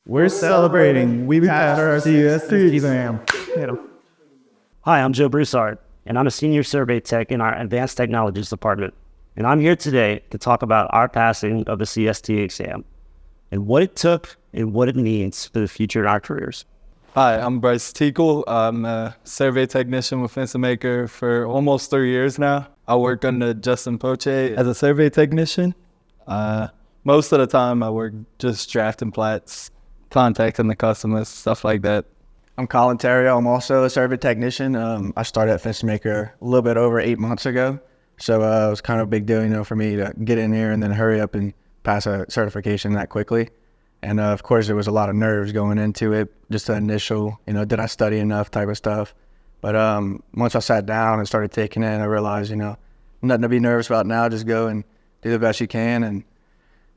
We're celebrating. We passed our CST exam. Hi, I'm Joe Broussard, and I'm a senior survey tech in our Advanced Technologies department. And I'm here today to talk about our passing of the CST exam and what it took and what it means for the future in our careers. Hi, I'm Bryce Teekell. I'm a survey technician with Fenstermaker for almost 3 years now. I work under 𝗧𝗵𝗿𝗁𝗍 as a survey technician. Most of the time I work just drafting plats, contacting the customers, stuff like that. I'm Collin Theriot. I'm also a survey technician. I started at Fenstermaker a little bit over 8 months ago. So it was kind of a big deal, for me to get in here and then hurry up and pass a certification that quickly. And of course, there was a lot of nerves going into it, just the initial, did I study enough type of stuff. But once I sat down and started taking it, I realized, nothing to be nervous about now. Just go and do the best you can, and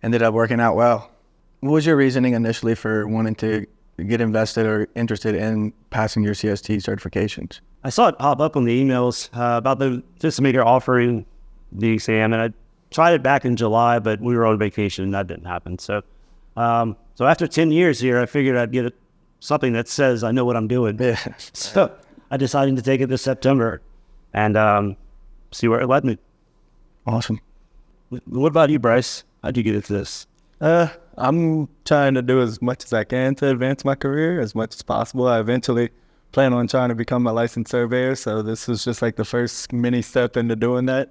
ended up working out well. What was your reasoning initially for wanting to get invested or interested in passing your CST certifications? I saw it pop up on the emails about the Fenstermaker offering the exam, and I tried it back in July, but we were on vacation and that didn't happen. So after 10 years here, I figured I'd get something that says I know what I'm doing. So I decided to take it this September and see where it led me. Awesome. What about you, Bryce? How'd you get into this? I'm trying to do as much as I can to advance my career as much as possible. I eventually plan on trying to become a licensed surveyor, so this was just like the first mini step into doing that.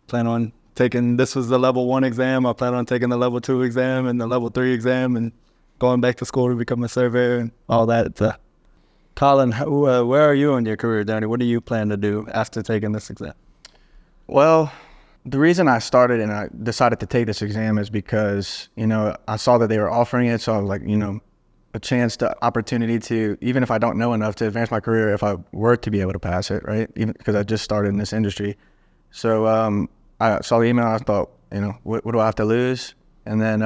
This was the level 1 exam. I plan on taking the level 2 exam and the level 3 exam and going back to school to become a surveyor and all that. Collin, where are you in your career journey? What do you plan to do after taking this exam? Well, the reason I started and I decided to take this exam is because, I saw that they were offering it. So I was like, a chance to opportunity to, even if I don't know enough to advance my career, if I were to be able to pass it, right? Even because I just started in this industry. So I saw the email. I thought, what do I have to lose? And then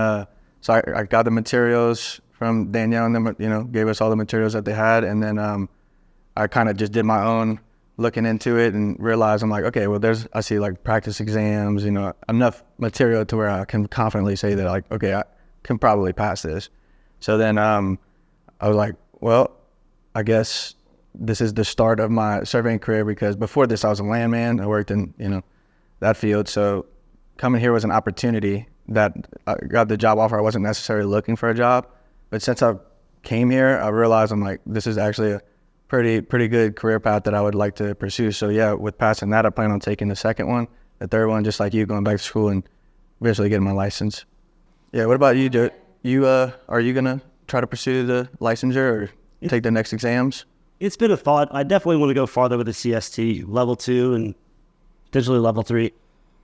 so I got the materials from Danielle and them, gave us all the materials that they had. And then I kind of just did my own looking into it and realized I'm like, okay, well, I see like practice exams, enough material to where I can confidently say that like, okay, I can probably pass this. So then I was like, well, I guess this is the start of my surveying career, because before this I was a landman. I worked in, that field. So coming here was an opportunity that I got the job offer. I wasn't necessarily looking for a job, but since I came here, I realized I'm like, this is actually a pretty good career path that I would like to pursue. So yeah, with passing that, I plan on taking the second one, the third one, just like you, going back to school and eventually getting my license. Yeah, what about you, Joe? Are you gonna try to pursue the licensure or take the next exams? It's been a thought. I definitely want to go farther with the CST, level 2 and potentially level 3.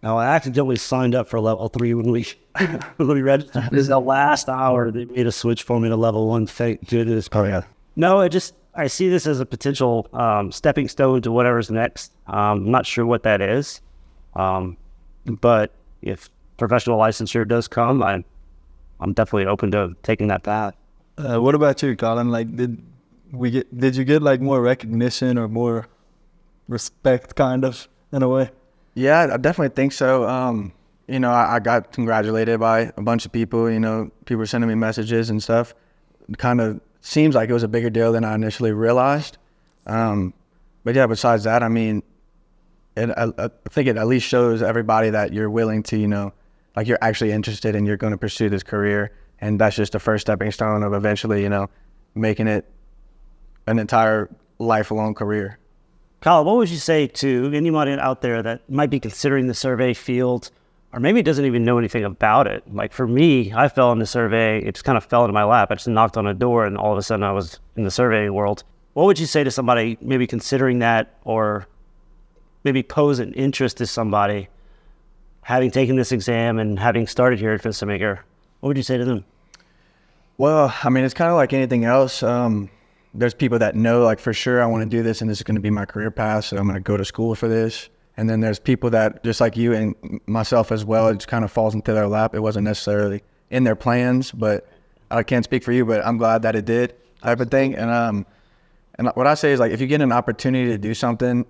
Now, I accidentally signed up for level 3 when we registered. This is the last hour they made a switch for me to level 1. Thank goodness. Oh yeah. No, I see this as a potential stepping stone to whatever's next. I'm not sure what that is, but if professional licensure does come, I'm definitely open to taking that path. What about you, Collin? Like, did you get like more recognition or more respect, kind of, in a way? Yeah, I definitely think so. I got congratulated by a bunch of people. People were sending me messages and stuff. It kind of seems like it was a bigger deal than I initially realized. But yeah, besides that, I mean, I think it at least shows everybody that you're willing to, like you're actually interested and you're going to pursue this career. And that's just the first stepping stone of eventually, making it an entire lifelong career. Collin, what would you say to anybody out there that might be considering the survey field, or maybe doesn't even know anything about it? Like for me, I fell into survey. It just kind of fell into my lap. I just knocked on a door and all of a sudden I was in the surveying world. What would you say to somebody maybe considering that, or maybe pose an interest to somebody having taken this exam and having started here at Fenstermaker? What would you say to them? Well, I mean, it's kind of like anything else. There's people that know, like, for sure I want to do this and this is going to be my career path, so I'm going to go to school for this. And then there's people that, just like you and myself as well, it just kind of falls into their lap. It wasn't necessarily in their plans, but I can't speak for you, but I'm glad that it did, type of thing. And what I say is, like, if you get an opportunity to do something,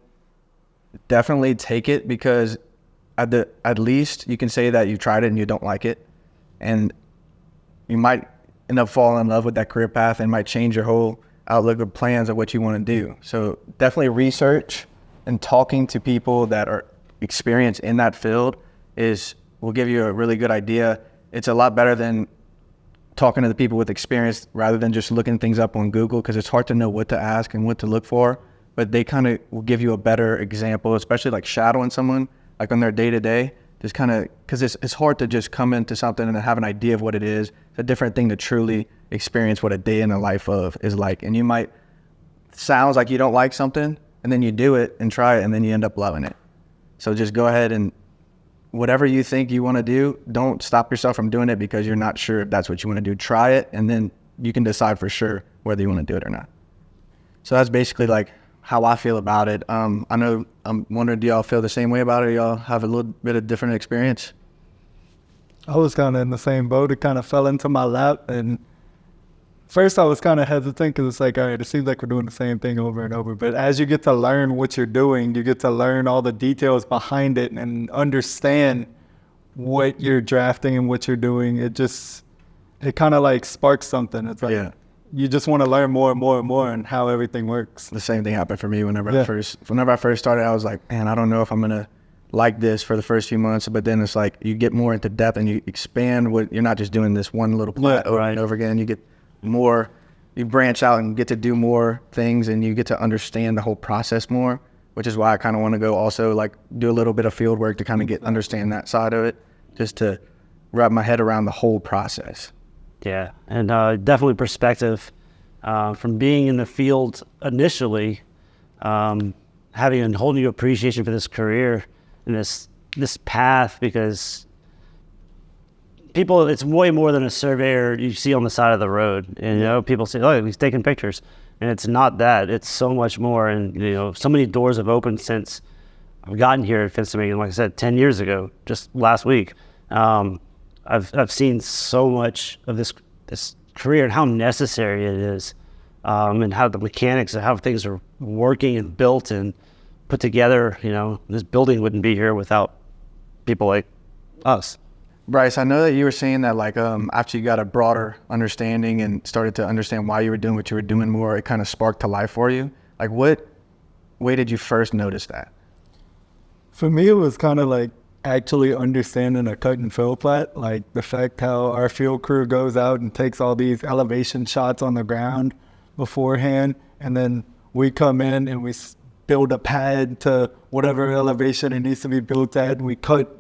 definitely take it, because at least you can say that you tried it and you don't like it. And you might end up falling in love with that career path and might change your whole outlook or plans of what you want to do. So definitely research and talking to people that are experienced in that field will give you a really good idea. It's a lot better than talking to the people with experience rather than just looking things up on Google, because it's hard to know what to ask and what to look for. But they kind of will give you a better example, especially like shadowing someone like on their day-to-day. Just kind of, because it's hard to just come into something and have an idea of what it is. It's a different thing to truly experience what a day in the life of is like. And you might, sounds like you don't like something, and then you do it and try it, and then you end up loving it. So just go ahead and whatever you think you want to do, don't stop yourself from doing it because you're not sure if that's what you want to do. Try it, and then you can decide for sure whether you want to do it or not. So that's basically like how I feel about it. I know, I'm wondering, do y'all feel the same way about it? Or y'all have a little bit of different experience? I was kind of in the same boat. It kind of fell into my lap, and first I was kind of hesitant because it's like, all right, it seems like we're doing the same thing over and over. But as you get to learn what you're doing, you get to learn all the details behind it and understand what you're drafting and what you're doing. It kind of like sparks something. It's like, you just want to learn more and more and more and how everything works. The same thing happened for me whenever I first started. I was like, man, I don't know if I'm gonna like this for the first few months. But then it's like you get more into depth and you expand. You're not just doing this one little plot over and over again. You get more, you branch out and get to do more things, and you get to understand the whole process more, which is why I kind of want to go also like do a little bit of field work to kind of understand that side of it, just to wrap my head around the whole process. Yeah, and definitely perspective from being in the field initially, having a whole new appreciation for this career and this path, because people, it's way more than a surveyor you see on the side of the road. And, you know, people say, oh, he's taking pictures. And it's not that. It's so much more. And, you know, so many doors have opened since I've gotten here at Fenstermaker. Like I said, 10 years ago, just last week. I've seen so much of this career and how necessary it is, and how the mechanics of how things are working and built and put together. You know, this building wouldn't be here without people like us. Bryce, I know that you were saying that like after you got a broader understanding and started to understand why you were doing what you were doing more, it kind of sparked to life for you. Like, what way did you first notice that? For me, it was kind of like actually understanding a cut and fill plat, like the fact how our field crew goes out and takes all these elevation shots on the ground beforehand, and then we come in and we build a pad to whatever elevation it needs to be built at, and we cut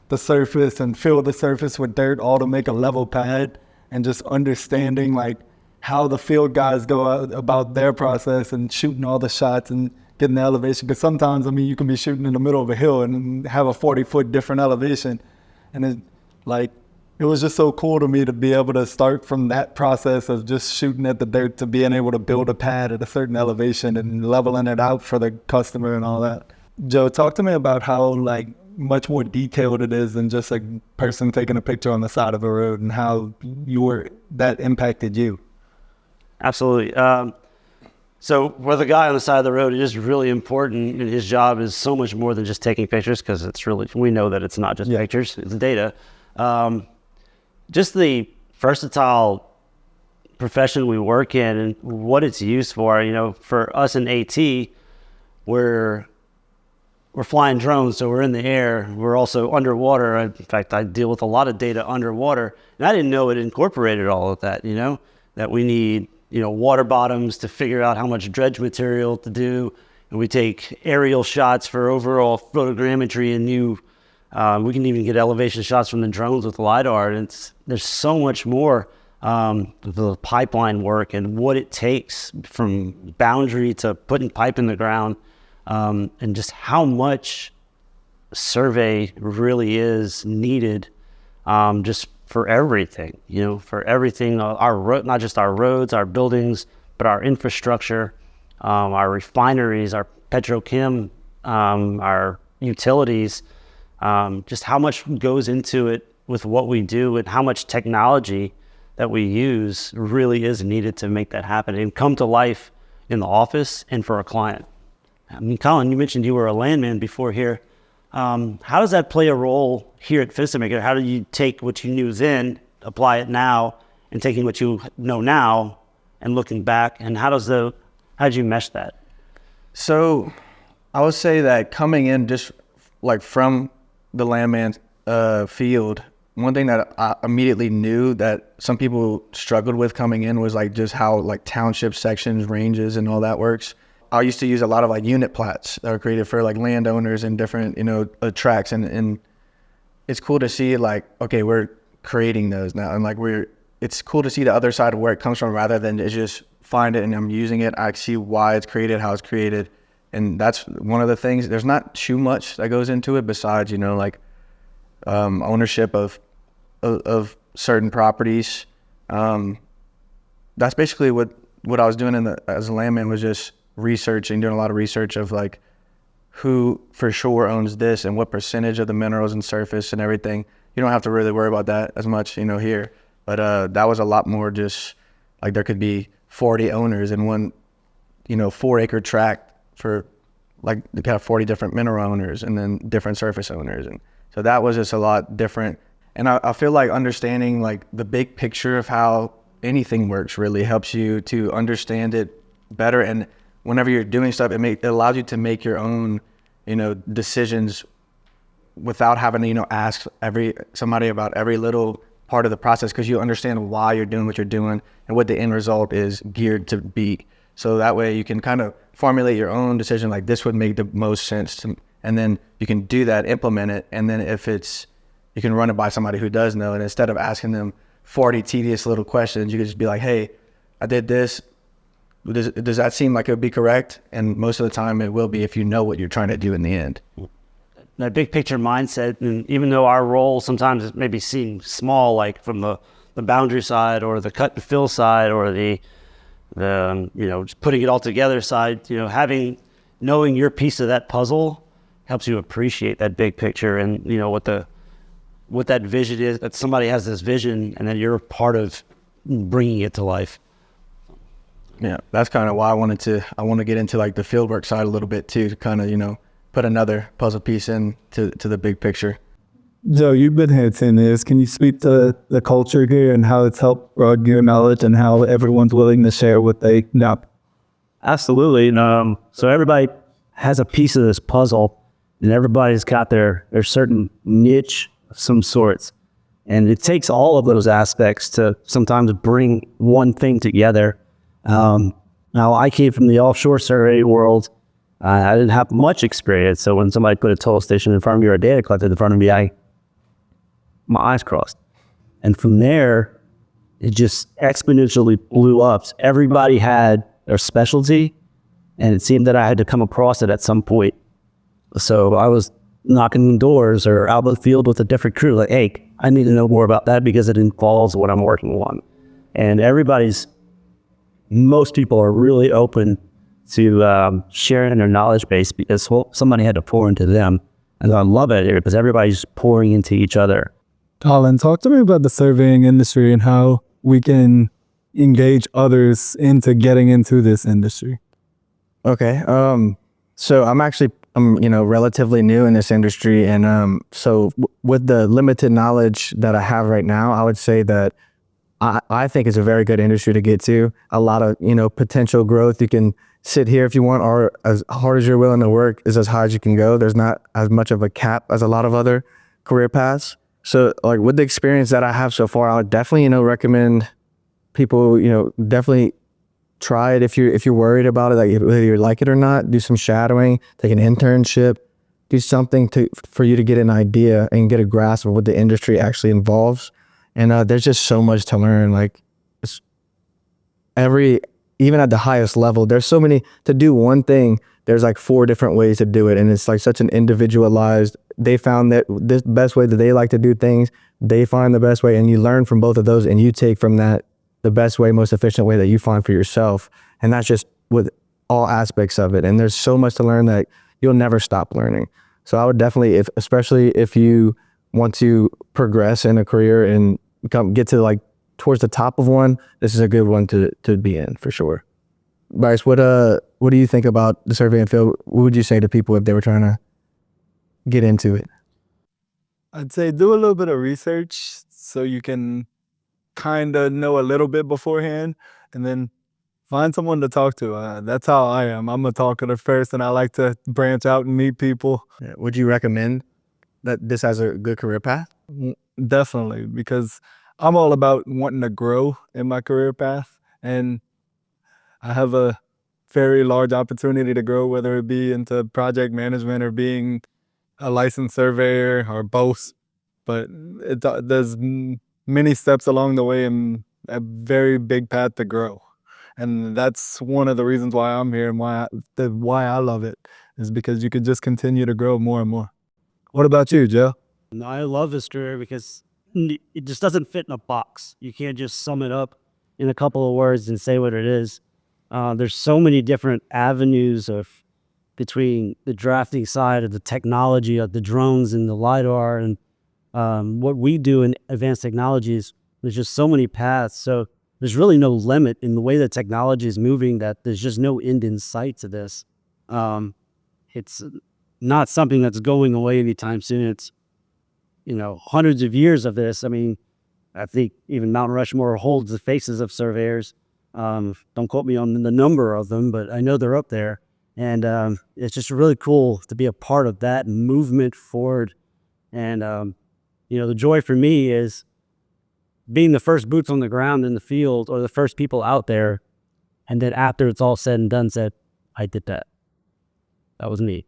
the surface and fill the surface with dirt, all to make a level pad. And just understanding like how the field guys go out about their process and shooting all the shots and getting the elevation. Because sometimes, I mean, you can be shooting in the middle of a hill and have a 40-foot different elevation. And it was just so cool to me to be able to start from that process of just shooting at the dirt to being able to build a pad at a certain elevation and leveling it out for the customer and all that. Joe, talk to me about how like much more detailed it is than just a person taking a picture on the side of a road, and how that impacted you. Absolutely. So for the guy on the side of the road, it is really important, and his job is so much more than just taking pictures, because we know that it's not just pictures, it's data. Just the versatile profession we work in and what it's used for. You know, for us in AT, we're flying drones, so we're in the air. We're also underwater. In fact, I deal with a lot of data underwater, and I didn't know it incorporated all of that, you know, that we need, you know, water bottoms to figure out how much dredge material to do. And we take aerial shots for overall photogrammetry and we can even get elevation shots from the drones with LiDAR. And there's so much more the pipeline work and what it takes from boundary to putting pipe in the ground, and just how much survey really is needed, just for everything, you know, for everything, not just our roads, our buildings, but our infrastructure, our refineries, our petrochem, our utilities, just how much goes into it with what we do, and how much technology that we use really is needed to make that happen and come to life in the office and for a client. I mean, Collin, you mentioned you were a landman before here. How does that play a role here at Fenstermaker? How do you take what you knew then, apply it now, and taking what you know now and looking back, and how did you mesh that? So I would say that coming in just like from the landman field, one thing that I immediately knew that some people struggled with coming in was like just how like township sections, ranges, and all that works. I used to use a lot of like unit plats that were created for like landowners and different, tracts, and it's cool to see like, okay, we're creating those now, and like it's cool to see the other side of where it comes from rather than just find it and I'm using it. I see why it's created, how it's created, and that's one of the things. There's not too much that goes into it besides, like ownership of certain properties. That's basically what I was doing as a landman, was just doing a lot of research of like who for sure owns this and what percentage of the minerals and surface and everything. You don't have to really worry about that as much, here. But that was a lot more just like there could be 40 owners in one, 4-acre tract for like they have 40 different mineral owners and then different surface owners. And so that was just a lot different. And I feel like understanding like the big picture of how anything works really helps you to understand it better. And whenever you're doing stuff, it allows you to make your own, decisions without having to, ask somebody about every little part of the process, because you understand why you're doing what you're doing and what the end result is geared to be. So that way you can kind of formulate your own decision, like this would make the most sense and then you can do that, implement it, and then you can run it by somebody who does know. And instead of asking them 40 tedious little questions, you can just be like, hey, I did this. Does that seem like it would be correct? And most of the time it will be if you know what you're trying to do in the end. That big picture mindset, and even though our role sometimes maybe seems small, like from the boundary side or the cut and fill side or the just putting it all together side, knowing your piece of that puzzle helps you appreciate that big picture and what that vision is, that somebody has this vision and that you're part of bringing it to life. Yeah, that's kind of why I want to get into like the fieldwork side a little bit too, to kind of, put another puzzle piece in to the big picture. Joe, you've been here 10 years. Can you speak to the culture here and how it's helped broaden your knowledge and how everyone's willing to share what they know? Absolutely. So everybody has a piece of this puzzle, and everybody's got their certain niche of some sorts. And it takes all of those aspects to sometimes bring one thing together. Now, I came from the offshore survey world. I didn't have much experience, so when somebody put a total station in front of me or a data collector in front of me, my eyes crossed. And from there, it just exponentially blew up. Everybody had their specialty, and it seemed that I had to come across it at some point. So I was knocking doors or out in the field with a different crew, like, hey, I need to know more about that because it involves what I'm working on. And most people are really open to sharing their knowledge base because somebody had to pour into them. And I love it here because everybody's pouring into each other. Collin, talk to me about the surveying industry and how we can engage others into getting into this industry. Okay. So I'm relatively new in this industry. And so with the limited knowledge that I have right now, I would say that I think it's a very good industry to get to. A lot of, potential growth. You can sit here if you want, or as hard as you're willing to work is as high as you can go. There's not as much of a cap as a lot of other career paths. So like with the experience that I have so far, I would definitely, recommend people, definitely try it if you're worried about it, like whether you like it or not. Do some shadowing, take an internship, do something for you to get an idea and get a grasp of what the industry actually involves. And there's just so much to learn. Like even at the highest level, there's so many to do one thing. There's like 4 different ways to do it. And it's like such an individualized, they found that this best way that they like to do things, they find the best way, and you learn from both of those and you take from that the best way, most efficient way that you find for yourself. And that's just with all aspects of it. And there's so much to learn that you'll never stop learning. So I would definitely, especially if you want to progress in a career and get to like towards the top of one, this is a good one to be in for sure. Bryce, what do you think about the surveying field? What would you say to people if they were trying to get into it? I'd say do a little bit of research so you can kind of know a little bit beforehand, and then find someone to talk to. That's how I am. I'm a talkative person. I like to branch out and meet people. Yeah. Would you recommend that this as a good career path? Definitely, because I'm all about wanting to grow in my career path, and I have a very large opportunity to grow, whether it be into project management or being a licensed surveyor or both. But there's many steps along the way and a very big path to grow. And that's one of the reasons why I'm here and why I love it, is because you could just continue to grow more and more. What about you, Joe? No, I love this career because it just doesn't fit in a box. You can't just sum it up in a couple of words and say what it is. There's so many different avenues between the drafting side of the technology of the drones and the LiDAR and what we do in advanced technologies. There's just so many paths. So there's really no limit in the way that technology is moving, that there's just no end in sight to this. It's not something that's going away anytime soon. It's, hundreds of years of this. I mean, I think even Mount Rushmore holds the faces of surveyors. Don't quote me on the number of them, but I know they're up there. And it's just really cool to be a part of that movement forward. And, the joy for me is being the first boots on the ground in the field, or the first people out there. And then after it's all said and done, said, I did that. That was me.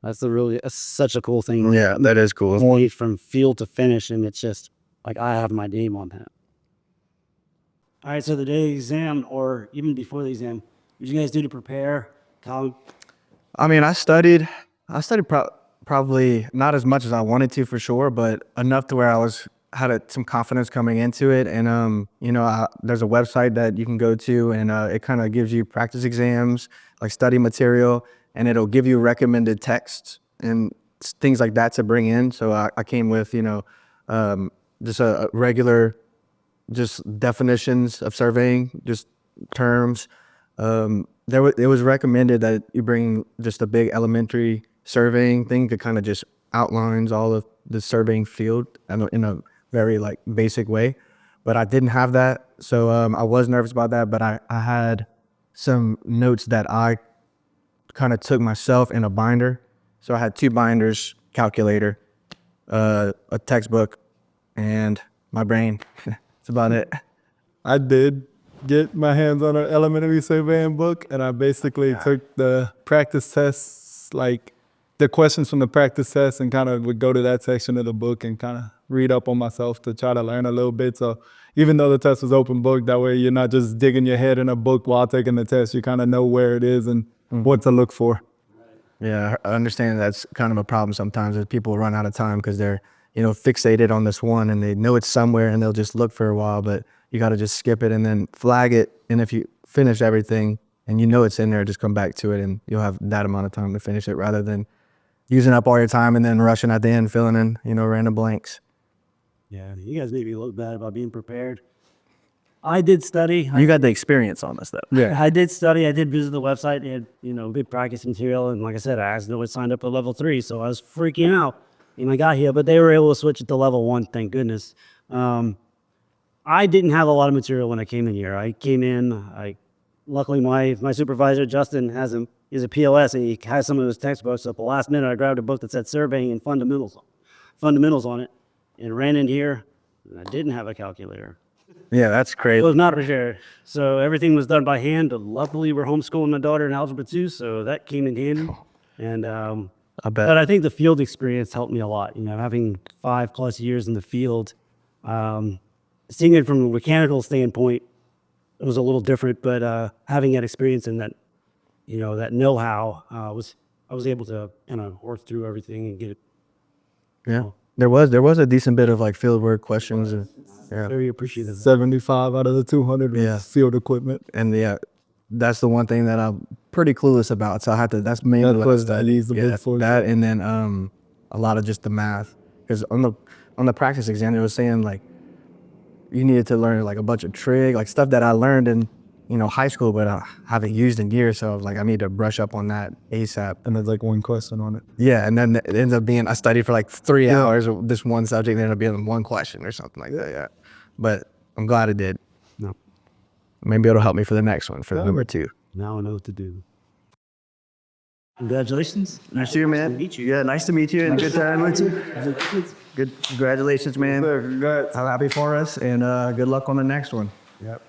That's such a cool thing. Yeah, that is cool. Going from field to finish, and it's just like I have my name on that. All right, so the day of the exam, or even before the exam, what did you guys do to prepare? I mean, I studied probably not as much as I wanted to, for sure, but enough to where I had some confidence coming into it. And there's a website that you can go to, and it kind of gives you practice exams, like study material, and it'll give you recommended texts and things like that to bring in. So I came with just a regular, just definitions of surveying, just terms. It was recommended that you bring just a big elementary surveying thing that kind of just outlines all of the surveying field in a very basic way. But I didn't have that, so I was nervous about that. But I had some notes that I kind of took myself in a binder. So I had 2 binders, calculator, a textbook, and my brain. That's about it. I did get my hands on an elementary surveying book, and I basically took the practice tests, the questions from the practice test, and kind of would go to that section of the book and kind of read up on myself to try to learn a little bit. So even though the test was open book, that way you're not just digging your head in a book while taking the test. You kind of know where it is and what to look for. Yeah, I understand that's kind of a problem sometimes, is people run out of time because they're fixated on this one, and they know it's somewhere and they'll just look for a while, but you got to just skip it and then flag it. And if you finish everything and it's in there, just come back to it, and you'll have that amount of time to finish it, rather than using up all your time and then rushing at the end, filling in, random blanks. Yeah, you guys made me look bad about being prepared. I did study. You got the experience on this, though. Yeah, I did study. I did visit the website. They had, big practice material. And like I said, I accidentally signed up for level 3, so I was freaking out when I got here. But they were able to switch it to level 1, thank goodness. I didn't have a lot of material when I came in here. I came in, luckily my supervisor, Justin, is a PLS, and he has some of his textbooks. So at the last minute, I grabbed a book that said surveying and fundamentals on it, and ran in here, and I didn't have a calculator. Yeah, that's crazy. It was not prepared. So everything was done by hand. Luckily, we're homeschooling my daughter in algebra 2, so that came in handy. And I bet. But I think the field experience helped me a lot. Having 5+ years in the field, seeing it from a mechanical standpoint, it was a little different. But having that experience and that, that know-how, I was able to kind of work through everything and get it. Yeah. There was a decent bit of field work questions. Yeah. Very appreciative. 75 out of the 200 was field equipment. And that's the one thing that I'm pretty clueless about. So I had to, that's mainly that, and then a lot of just the math. Because on the practice exam, it was saying you needed to learn a bunch of trig, stuff that I learned in high school, but I haven't used in years. So I was I need to brush up on that ASAP. And there's one question on it. Yeah, and then it ends up being, I studied for 3 hours of this one subject, and it ended up being one question or something like that. Yeah, but I'm glad it did. No. Maybe it'll help me for the next one, for the number 2. Now I know what to do. Congratulations. Nice to you, man. meet you. Yeah, nice to meet you and good time with you. Good. Congratulations, man. Congrats. I'm happy for us and good luck on the next one. Yep.